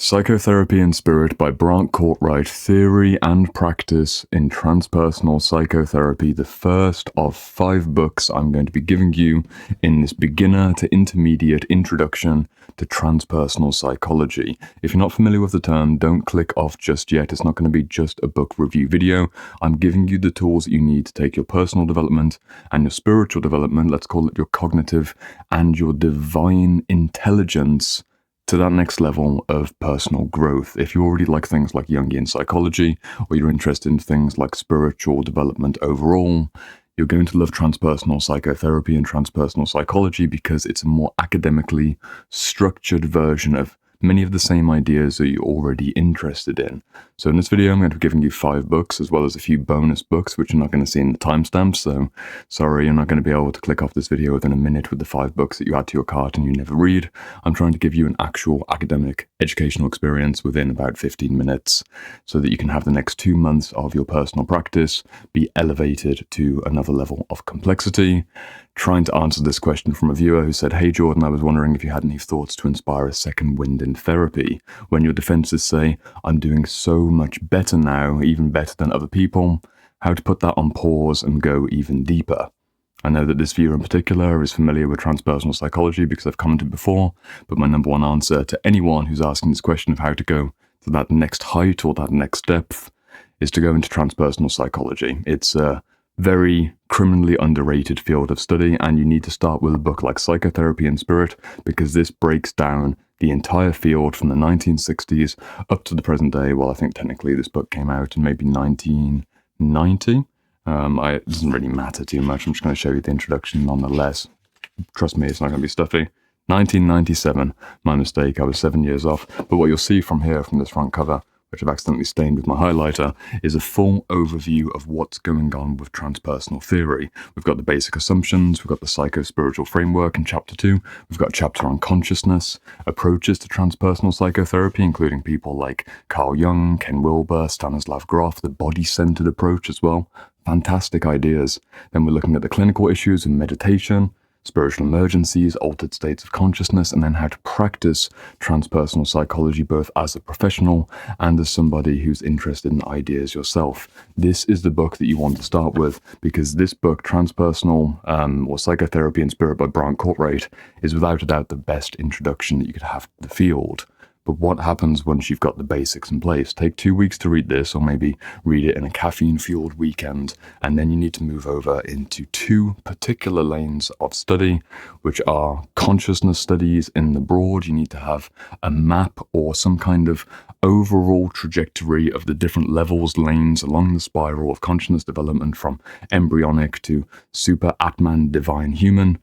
Psychotherapy and Spirit by Brant Courtwright, Theory and Practice in Transpersonal Psychotherapy, the first of 5 books I'm going to be giving you in this beginner to intermediate introduction to transpersonal psychology. If you're not familiar with the term, don't click off just yet. It's not going to be just a book review video. I'm giving you the tools that you need to take your personal development and your spiritual development, let's call it your cognitive and your divine intelligence, to that next level of personal growth. If you already like things like Jungian psychology, or you're interested in things like spiritual development overall, you're going to love transpersonal psychotherapy and transpersonal psychology because it's a more academically structured version of many of the same ideas that you're already interested in. So in this video, I'm going to be giving you 5 books, as well as a few bonus books, which you're not going to see in the timestamps. So sorry, you're not going to be able to click off this video within a minute with the 5 books that you add to your cart and you never read. I'm trying to give you an actual academic educational experience within about 15 minutes so that you can have the next 2 months of your personal practice be elevated to another level of complexity. Trying to answer this question from a viewer who said, "Hey Jordan, I was wondering if you had any thoughts to inspire a second wind in therapy. When your defenses say, I'm doing so much better now, even better than other people, how to put that on pause and go even deeper?" I know that this viewer in particular is familiar with transpersonal psychology because I've commented before, but my number one answer to anyone who's asking this question of how to go to that next height or that next depth is to go into transpersonal psychology. It's a very criminally underrated field of study, and you need to start with a book like Psychotherapy and Spirit because this breaks down the entire field from the 1960s up to the present day. Well, I think technically this book came out in maybe 1990. It doesn't really matter too much. I'm just going to show you the introduction nonetheless. Trust me, it's not going to be stuffy. 1997, my mistake, I was 7 years off. But what you'll see from here, from this front cover, which I've accidentally stained with my highlighter, is a full overview of what's going on with transpersonal theory. We've got the basic assumptions, we've got the psycho-spiritual framework in Chapter 2, we've got a chapter on consciousness, approaches to transpersonal psychotherapy, including people like Carl Jung, Ken Wilber, Stanislav Grof, the body-centered approach as well. Fantastic ideas. Then we're looking at the clinical issues of meditation, spiritual emergencies, altered states of consciousness, and then how to practice transpersonal psychology both as a professional and as somebody who's interested in ideas yourself. This is the book that you want to start with because this book, Transpersonal or Psychotherapy and Spirit by Brant Courtwright, is without a doubt the best introduction that you could have to the field. But what happens once you've got the basics in place? Take 2 weeks to read this, or maybe read it in a caffeine-fueled weekend, and then you need to move over into 2 particular lanes of study, which are consciousness studies in the broad. You need to have a map or some kind of overall trajectory of the different levels, lanes along the spiral of consciousness development from embryonic to super Atman divine human.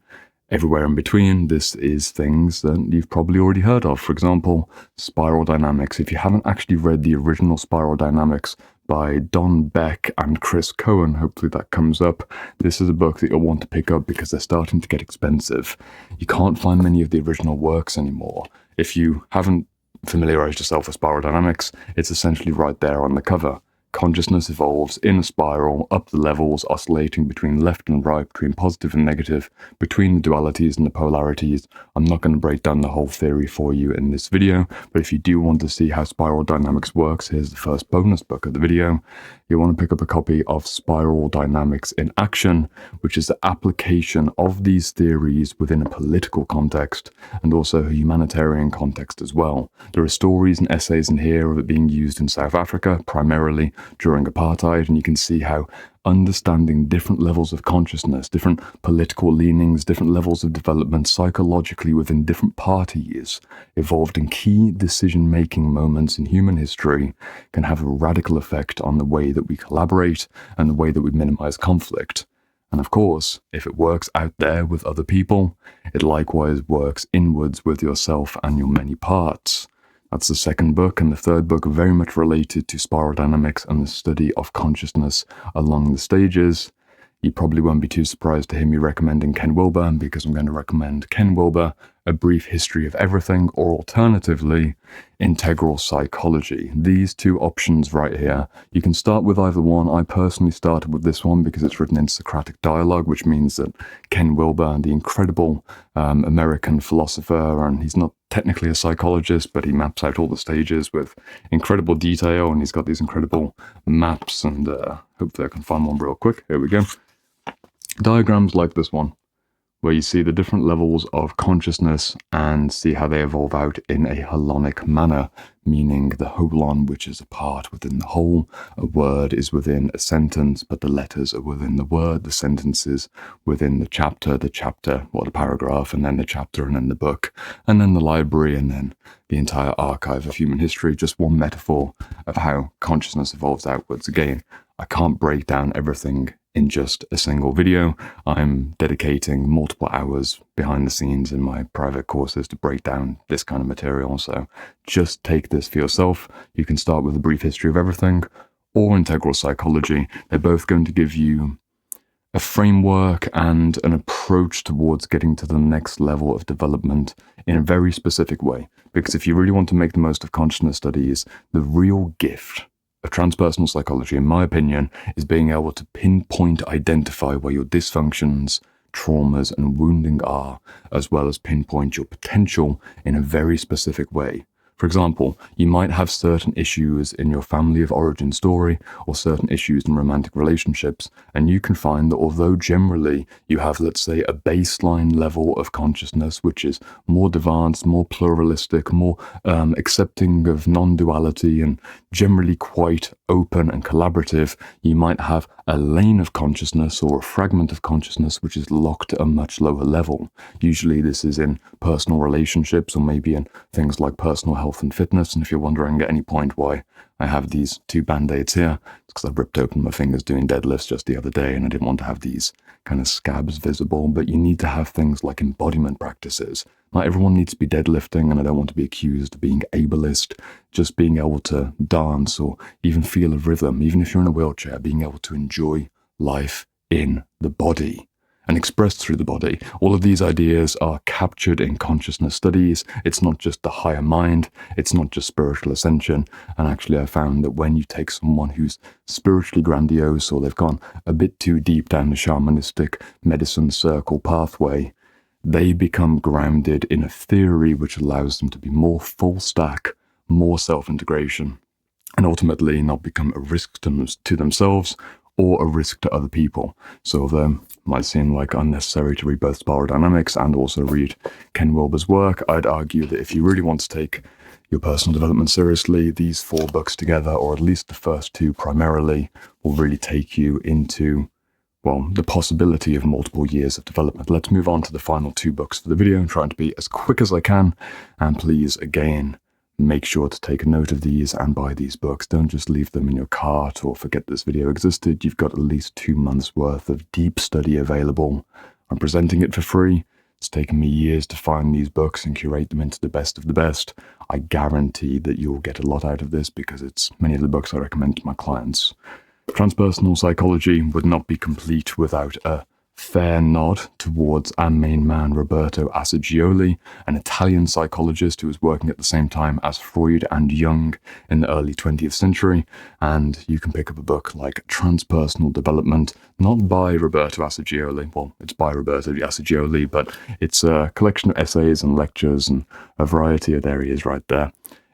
Everywhere in between, this is things that you've probably already heard of. For example, spiral dynamics. If you haven't actually read the original Spiral Dynamics by Don Beck and Chris Cohen, hopefully that comes up, this is a book that you'll want to pick up because they're starting to get expensive. You can't find many of the original works anymore. If you haven't familiarized yourself with spiral dynamics, it's essentially right there on the cover. Consciousness evolves in a spiral, up the levels, oscillating between left and right, between positive and negative, between the dualities and the polarities. I'm not going to break down the whole theory for you in this video, but if you do want to see how spiral dynamics works, here's the first bonus book of the video. You'll want to pick up a copy of Spiral Dynamics in Action, which is the application of these theories within a political context and also a humanitarian context as well. There are stories and essays in here of it being used in South Africa, primarily during apartheid, and you can see how understanding different levels of consciousness, different political leanings, different levels of development psychologically within different parties evolved in key decision-making moments in human history can have a radical effect on the way that we collaborate and the way that we minimize conflict. And of course, if it works out there with other people, it likewise works inwards with yourself and your many parts. That's the second book, and the third book very much related to spiral dynamics and the study of consciousness along the stages. You probably won't be too surprised to hear me recommending Ken Wilber because I'm going to recommend Ken Wilber A Brief History of Everything, or alternatively, Integral Psychology. These two options right here. You can start with either one. I personally started with this one because it's written in Socratic dialogue, which means that Ken Wilber, the incredible American philosopher, and he's not technically a psychologist, but he maps out all the stages with incredible detail, and he's got these incredible maps, and hopefully I can find one real quick. Here we go. Diagrams like this one, where you see the different levels of consciousness and see how they evolve out in a holonic manner, meaning the holon, which is a part within the whole. A word is within a sentence, but the letters are within the word. The sentence is within the chapter, well, the paragraph, and then the chapter, and then the book, and then the library, and then the entire archive of human history. Just one metaphor of how consciousness evolves outwards. Again, I can't break down everything in just a single video. I'm dedicating multiple hours behind the scenes in my private courses to break down this kind of material, so just take this for yourself. You can start with A Brief History of Everything or Integral Psychology. They're both going to give you a framework and an approach towards getting to the next level of development in a very specific way. Because if you really want to make the most of consciousness studies, the real gift of transpersonal psychology, in my opinion, is being able to pinpoint, identify where your dysfunctions, traumas, and wounding are, as well as pinpoint your potential in a very specific way. For example, you might have certain issues in your family of origin story, or certain issues in romantic relationships, and you can find that although generally you have, let's say, a baseline level of consciousness which is more advanced, more pluralistic, more accepting of non-duality, and generally quite open and collaborative, you might have a lane of consciousness or a fragment of consciousness which is locked at a much lower level. Usually this is in personal relationships, or maybe in things like personal health and fitness. And if you're wondering at any point why I have these two band-aids here, it's because I ripped open my fingers doing deadlifts just the other day, and I didn't want to have these kind of scabs visible. But you need to have things like embodiment practices. Not everyone needs to be deadlifting, and I don't want to be accused of being ableist. Just being able to dance or even feel a rhythm, even if you're in a wheelchair, being able to enjoy life in the body and expressed through the body. All of these ideas are captured in consciousness studies. It's not just the higher mind, it's not just spiritual ascension. And actually I found that when you take someone who's spiritually grandiose, or they've gone a bit too deep down the shamanistic medicine circle pathway, they become grounded in a theory which allows them to be more full stack, more self-integration, and ultimately not become a risk to themselves or a risk to other people. So them might seem like unnecessary to read both Spiral Dynamics and also read Ken Wilber's work. I'd argue that if you really want to take your personal development seriously, these 4 books together, or at least the first 2 primarily, will really take you into, well, the possibility of multiple years of development. Let's move on to the final 2 books for the video. I'm trying to be as quick as I can, and please, again, make sure to take a note of these and buy these books. Don't just leave them in your cart or forget this video existed. You've got at least 2 months worth of deep study available. I'm presenting it for free. It's taken me years to find these books and curate them into the best of the best. I guarantee that you'll get a lot out of this because it's many of the books I recommend to my clients. Transpersonal psychology would not be complete without a fair nod towards our main man, Roberto Assagioli, an Italian psychologist who was working at the same time as Freud and Jung in the early 20th century. And you can pick up a book like Transpersonal Development, not by Roberto Assagioli. Well, it's by Roberto Assagioli, but it's a collection of essays and lectures and a variety of areas right there.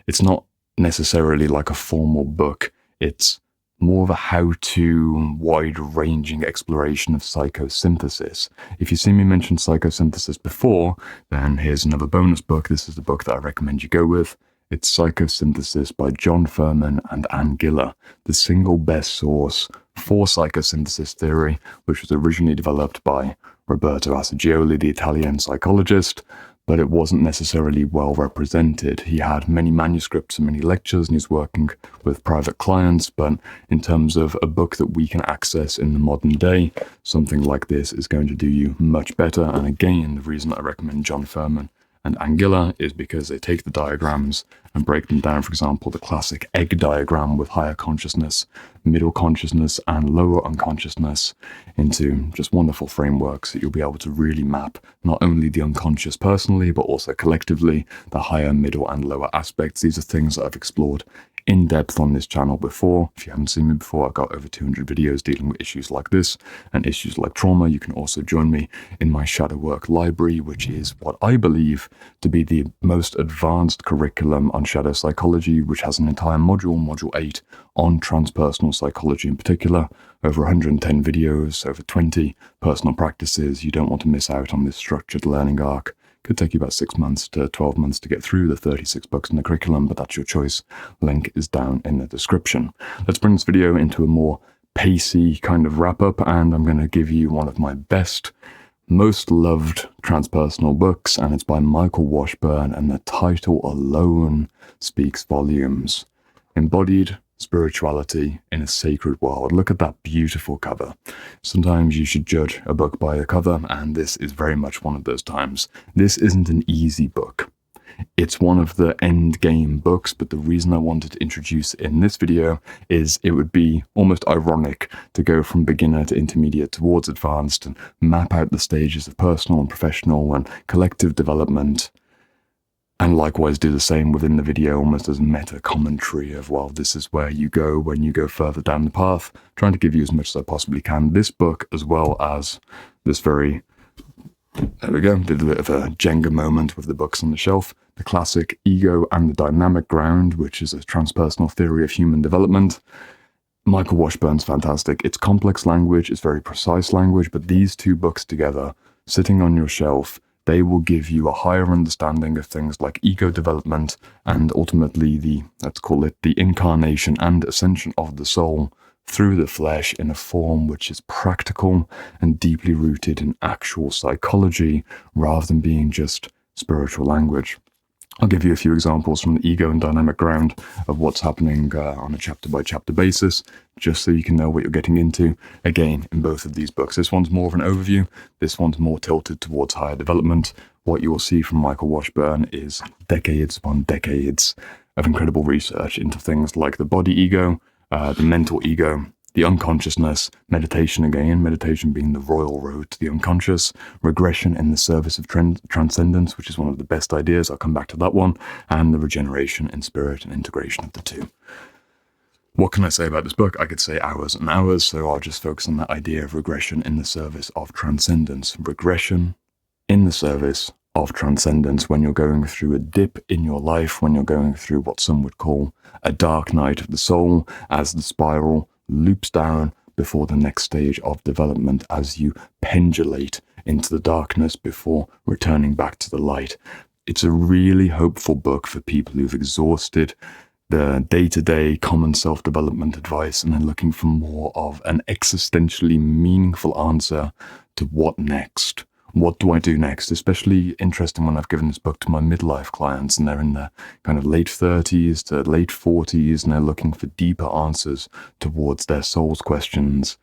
It's not necessarily like a formal book. It's more of a how-to, wide-ranging exploration of psychosynthesis. If you've seen me mention psychosynthesis before, then here's another bonus book. This is the book that I recommend you go with. It's Psychosynthesis by John Furman and Ann Giller, the single best source for psychosynthesis theory, which was originally developed by Roberto Assagioli, the Italian psychologist, but it wasn't necessarily well represented. He had many manuscripts and many lectures, and he's working with private clients, but in terms of a book that we can access in the modern day, something like this is going to do you much better. And again, the reason I recommend John Furman And angular is because they take the diagrams and break them down, for example, the classic egg diagram with higher consciousness, middle consciousness, and lower unconsciousness into just wonderful frameworks that you'll be able to really map not only the unconscious personally, but also collectively, the higher, middle, and lower aspects. These are things that I've explored in depth on this channel before. If you haven't seen me before, I've got over 200 videos dealing with issues like this and issues like trauma. You can also join me in my shadow work library, which is what I believe to be the most advanced curriculum on shadow psychology, which has an entire module, Module 8, on transpersonal psychology in particular, over 110 videos, over 20 personal practices. You don't want to miss out on this structured learning arc. Could take you about 6 months to 12 months to get through the 36 books in the curriculum, but that's your choice. Link is down in the description. Let's bring this video into a more pacey kind of wrap up, and I'm going to give you one of my best, most loved transpersonal books, and it's by Michael Washburn, and the title alone speaks volumes. Embodied Spirituality in a Sacred World. Look at that beautiful cover. Sometimes you should judge a book by a cover, and this is very much one of those times. This isn't an easy book. It's one of the end game books, but the reason I wanted to introduce it in this video is it would be almost ironic to go from beginner to intermediate towards advanced and map out the stages of personal and professional and collective development, and likewise do the same within the video, almost as meta commentary of, well, this is where you go when you go further down the path, trying to give you as much as I possibly can. This book, as well as this very, there we go, did a bit of a Jenga moment with the books on the shelf, the classic Ego and the Dynamic Ground, which is a transpersonal theory of human development. Michael Washburn's fantastic. It's complex language, it's very precise language, but these two books together, sitting on your shelf, they will give you a higher understanding of things like ego development and ultimately the, let's call it, the incarnation and ascension of the soul through the flesh in a form which is practical and deeply rooted in actual psychology rather than being just spiritual language. I'll give you a few examples from the Ego and Dynamic Ground of what's happening on a chapter-by-chapter basis, just so you can know what you're getting into. Again, in both of these books, this one's more of an overview, this one's more tilted towards higher development. What you will see from Michael Washburn is decades upon decades of incredible research into things like the body ego, the mental ego, the unconsciousness, meditation again, meditation being the royal road to the unconscious, regression in the service of transcendence, which is one of the best ideas, I'll come back to that one, and the regeneration in spirit and integration of the two. What can I say about this book? I could say hours and hours, so I'll just focus on that idea of regression in the service of transcendence. Regression in the service of transcendence when you're going through a dip in your life, when you're going through what some would call a dark night of the soul, as the spiral loops down before the next stage of development as you pendulate into the darkness before returning back to the light. It's a really hopeful book for people who've exhausted the day-to-day common self-development advice and are looking for more of an existentially meaningful answer to what next. What do I do next? Especially interesting when I've given this book to my midlife clients and they're in their kind of late 30s to late 40s and they're looking for deeper answers towards their soul's questions.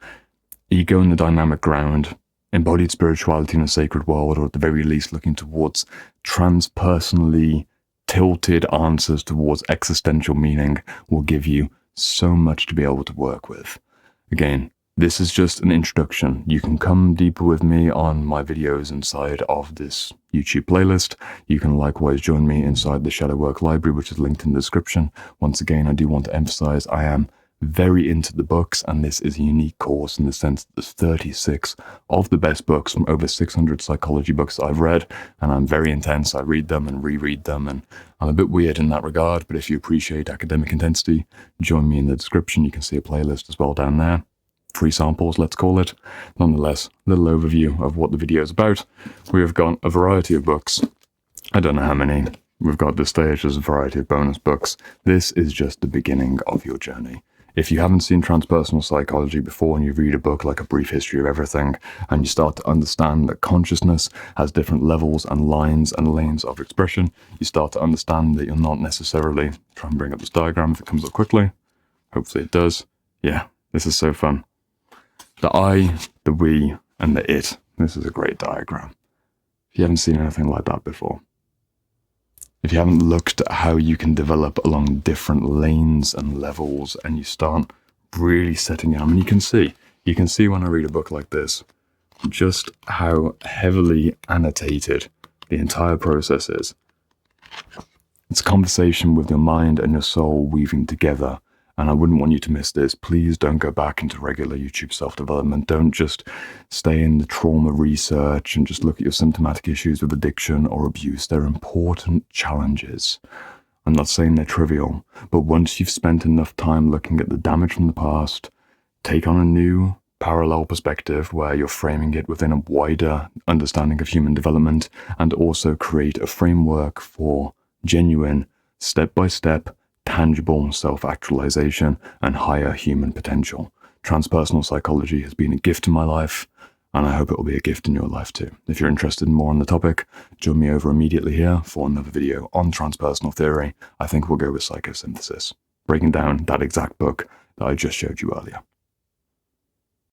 Ego in the Dynamic Ground, Embodied Spirituality in a Sacred World, or at the very least looking towards transpersonally tilted answers towards existential meaning, will give you so much to be able to work with. Again, this is just an introduction. You can come deeper with me on my videos inside of this YouTube playlist. You can likewise join me inside the Shadow Work Library, which is linked in the description. Once again, I do want to emphasize I am very into the books, and this is a unique course in the sense that there's 36 of the best books from over 600 psychology books that I've read, and I'm very intense. I read them and reread them, and I'm a bit weird in that regard, but if you appreciate academic intensity, join me in the description. You can see a playlist as well down there. Free samples, let's call it. Nonetheless, little overview of what the video is about. We have got a variety of books. I don't know how many we've got at this stage. There's a variety of bonus books. This is just the beginning of your journey. If you haven't seen transpersonal psychology before and you read a book like A Brief History of Everything and you start to understand that consciousness has different levels and lines and lanes of expression, you start to understand that you're not necessarily, try and bring up this diagram if it comes up quickly. Hopefully it does. Yeah, this is so fun. The I, the we, and the it. This is a great diagram. If you haven't seen anything like that before, if you haven't looked at how you can develop along different lanes and levels, and you start really setting out, I mean, you can see when I read a book like this, just how heavily annotated the entire process is. It's a conversation with your mind and your soul weaving together, and I wouldn't want you to miss this. Please don't go back into regular YouTube self-development. Don't just stay in the trauma research and just look at your symptomatic issues with addiction or abuse. They're important challenges. I'm not saying they're trivial, but once you've spent enough time looking at the damage from the past, take on a new parallel perspective where you're framing it within a wider understanding of human development, and also create a framework for genuine, step-by-step, tangible self-actualization and higher human potential. Transpersonal psychology has been a gift in my life, and I hope it will be a gift in your life too. If you're interested in more on the topic, join me over immediately here for another video on transpersonal theory. I think we'll go with Psychosynthesis, breaking down that exact book that I just showed you earlier.